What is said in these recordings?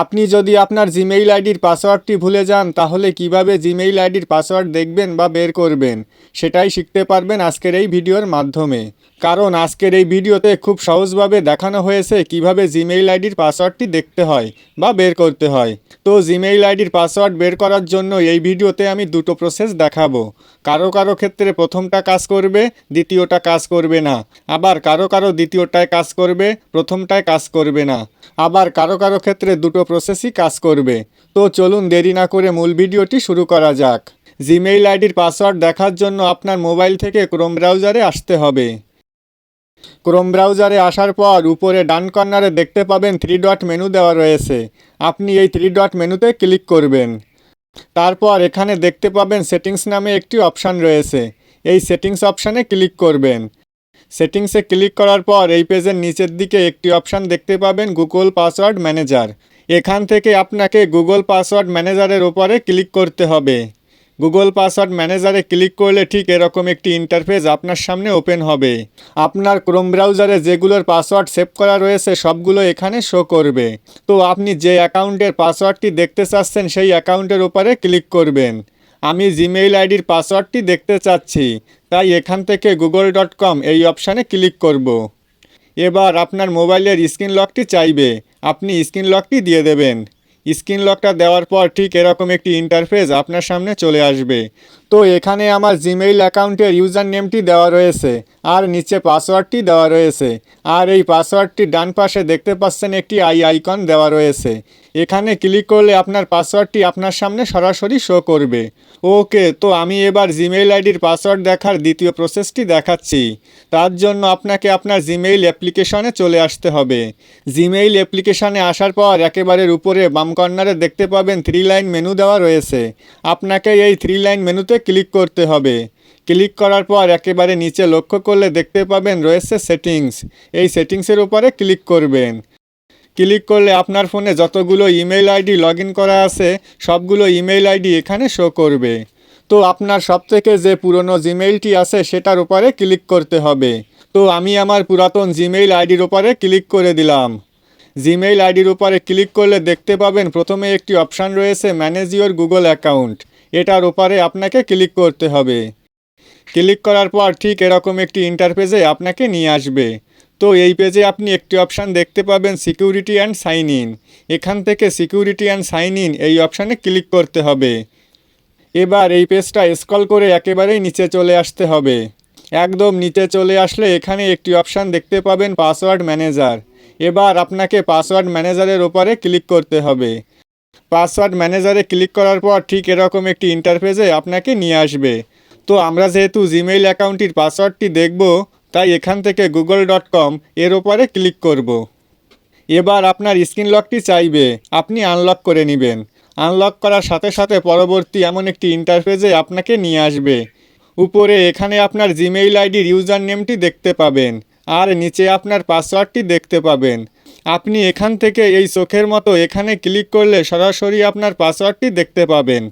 আপনি যদি আপনার জিমেইল আইডির পাসওয়ার্ডটি ভুলে যান তাহলে কিভাবে জিমেইল আইডির পাসওয়ার্ড দেখবেন বা বের করবেন সেটাই শিখতে পারবেন আজকের এই ভিডিওর মাধ্যমে। কারণ আজকের এই ভিডিওতে খুব সহজভাবে দেখানো হয়েছে কিভাবে জিমেইল আইডির পাসওয়ার্ডটি দেখতে হয় বা বের করতে হয়। তো জিমেইল আইডির পাসওয়ার্ড বের করার জন্য এই ভিডিওতে আমি দুটো প্রসেস দেখাবো। কারো কারো ক্ষেত্রে প্রথমটা কাজ করবে, দ্বিতীয়টা কাজ করবে না। আবার কারো কারো দ্বিতীয়টায় কাজ করবে, প্রথমটায় কাজ করবে না। আবার কারো কারো ক্ষেত্রে দুটো প্রসেসই কাজ করবে। তো চলুন দেরি না করে মূল ভিডিওটি শুরু করা যাক। জিমেইল আইডির পাসওয়ার্ড দেখার জন্য আপনার মোবাইল থেকে ক্রোম ব্রাউজারে আসতে হবে। ক্রোম ব্রাউজারে আসার পর উপরে ডান কর্নারে দেখতে পাবেন 3 ডট মেনু দেওয়া রয়েছে। আপনি এই 3 ডট মেনুতে ক্লিক করবেন। তারপর এখানে দেখতে পাবেন সেটিংস নামে একটি অপশান রয়েছে। এই সেটিংস অপশানে ক্লিক করবেন। সেটিংসে ক্লিক করার পর এই পেজের নিচের দিকে একটি অপশান দেখতে পাবেন গুগল পাসওয়ার্ড ম্যানেজার। এখান থেকে আপনাকে গুগল পাসওয়ার্ড ম্যানেজারের ওপরে ক্লিক করতে হবে। গুগল পাসওয়ার্ড ম্যানেজারে ক্লিক করলে ঠিক এরকম একটি ইন্টারফেস আপনার সামনে ওপেন হবে। আপনার ক্রোম ব্রাউজারে যেগুলোর পাসওয়ার্ড সেভ করা রয়েছে সবগুলো এখানে শো করবে। তো আপনি যে অ্যাকাউন্টের পাসওয়ার্ডটি দেখতে চাচ্ছেন সেই অ্যাকাউন্টের ওপরে ক্লিক করবেন। আমি জিমেইল আইডির পাসওয়ার্ডটি দেখতে চাচ্ছি, তাই এখান থেকে google.com এই অপশানে ক্লিক করব। এবার আপনার মোবাইলের স্ক্রিন লকটি চাইবে, আপনি স্ক্রিন লকটি দিয়ে দেবেন। স্ক্রিন লকটা দেওয়ার পর ঠিক এরকম একটি ইন্টারফেস আপনার সামনে চলে আসবে। তো এখানে আমার জিমেইল অ্যাকাউন্টের ইউজার নেমটি দেওয়া রয়েছে আর নিচে পাসওয়ার্ডটি দেওয়া রয়েছে। আর এই পাসওয়ার্ডটি ডান পাশে দেখতে পাচ্ছেন একটি আইকন দেওয়া রয়েছে। এখানে ক্লিক করলে আপনার পাসওয়ার্ডটি আপনার সামনে সরাসরি শো করবে। ওকে, তো আমি এবার জিমেইল আইডির পাসওয়ার্ড দেখার দ্বিতীয় প্রসেসটি দেখাচ্ছি। তার জন্য আপনাকে আপনার জিমেইল অ্যাপ্লিকেশনে চলে আসতে হবে। জিমেইল অ্যাপ্লিকেশনে আসার পর একেবারে উপরে বাম কর্নারে দেখতে পাবেন 3 লাইন মেনু দেওয়া রয়েছে। আপনাকে এই 3 লাইন মেনুতে ক্লিক করতে হবে। ক্লিক করার পর একেবারে নিচে লক্ষ্য করলে দেখতে পাবেন রয়েছে সেটিংস। এই সেটিংসের উপরে ক্লিক করবেন। ক্লিক করলে আপনার ফোনে যতগুলো ইমেইল আইডি লগ ইন করা আছে সবগুলো ইমেইল আইডি এখানে শো করবে। তো আপনার সবথেকে যে পুরনো জিমেইলটি আছে সেটার উপরে ক্লিক করতে হবে। তো আমি আমার পুরাতন জিমেইল আইডির উপরে ক্লিক করে দিলাম। জিমেইল আইডির উপরে ক্লিক করলে দেখতে পাবেন প্রথমে একটি অপশান রয়েছে ম্যানেজ ইওর গুগল অ্যাকাউন্ট। এটার উপরে আপনাকে ক্লিক করতে হবে। ক্লিক করার পর ঠিক এরকম একটি ইন্টারফেসে আপনাকে নিয়ে আসবে। তো এই পেজে আপনি একটি অপশান দেখতে পাবেন সিকিউরিটি অ্যান্ড সাইন ইন। এখান থেকে সিকিউরিটি অ্যান্ড সাইন ইন এই অপশানে ক্লিক করতে হবে। এবার এই পেজটা স্ক্রল করে একেবারেই নিচে চলে আসতে হবে। একদম নিচে চলে আসলে এখানে একটি অপশান দেখতে পাবেন পাসওয়ার্ড ম্যানেজার। এবার আপনাকে পাসওয়ার্ড ম্যানেজারের ওপরে ক্লিক করতে হবে। পাসওয়ার্ড ম্যানেজারে ক্লিক করার পর ঠিক এরকম একটি ইন্টারফেসে আপনাকে নিয়ে আসবে। তো আমরা যেহেতু জিমেইল অ্যাকাউন্টটির পাসওয়ার্ডটি দেখব, তাই এখান থেকে google.com এর ওপরে ক্লিক করব। এবার আপনার স্ক্রিন লকটি চাইবে, আপনি আনলক করে নেবেন। আনলক করার সাথে সাথে পরবর্তী এমন একটি ইন্টারফেসে আপনাকে নিয়ে আসবে। উপরে এখানে আপনার জিমেইল আইডির ইউজার নেমটি দেখতে পাবেন আর নিচে আপনার পাসওয়ার্ডটি দেখতে পাবেন। আপনি এখান থেকে এই চোখের মতো এখানে ক্লিক করলে সরাসরি আপনার পাসওয়ার্ডটি দেখতে পাবেন।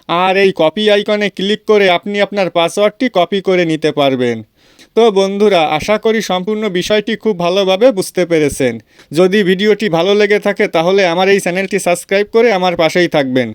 আর এই কপি আইকনে ক্লিক করে আপনি আপনার পাসওয়ার্ডটি কপি করে নিতে পারবেন। তো বন্ধুরা, আশা করি সম্পূর্ণ বিষয়টি খুব ভালোভাবে বুঝতে পেরেছেন। যদি ভিডিওটি ভালো লেগে থাকে তাহলে আমার এই চ্যানেলটি সাবস্ক্রাইব করে আমার পাশেই থাকবেন।